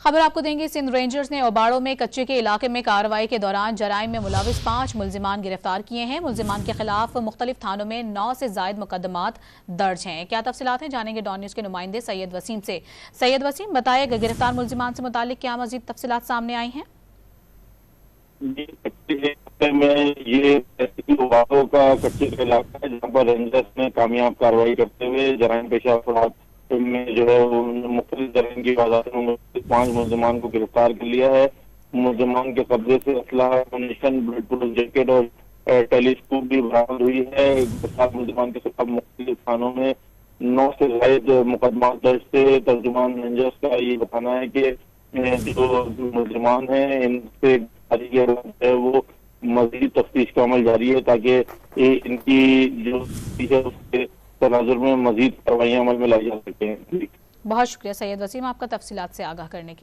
खबर आपको देंगे। सिंध रेंजर्स ने ओबाड़ो में कच्चे के इलाके में कार्रवाई के दौरान जराइम में मुलविस 5 मुल्जिमान गिरफ्तार किए हैं। मुल्जिमान के खिलाफ मुख्तलिफ थानों में 9 से जायद मुकदमात दर्ज हैं। क्या तफसीलात हैं, जानेंगे डॉन न्यूज के नुमाइंदे सैयद वसीम से। सैयद वसीम, बताइएगा गिरफ्तार मुल्जिमान से मुतालिक क्या मजीद तफसीलात सामने आई हैं? में ये ओबाड़ो का कच्चे का इलाका है जहाँ पर रेंजर्स ने कामयाब कार्रवाई करते हुए जराइम पेशा अफराद में जो है मुख्तलिफ जराइम की वारदात में 5 मुल्जिमान को गिरफ्तार कर लिया है। मुल्जिमान के कब्जे से असलाह, एमुनिशन, बुलेट प्रूफ जैकेट और टेलीस्कोप भी बरामद हुई है। गिरफ्तार मुल्जिमान के खिलाफ मुख्तलिफ थानों में 9 से जायद मुकदमा दर्ज थे। तर्जुमान रेंजर्स का ये बताना है कि जो मुल्जिमान है इनसे है वो मजीद तफ्तीश का अमल जारी है ताकि इनकी जो है उसके तनाजुर में मजीद कार्रवाइयां अमल में लाई जा सकें। बहुत शुक्रिया सैयद वसीम, आपका तफसीलात से आगाह करने के लिए।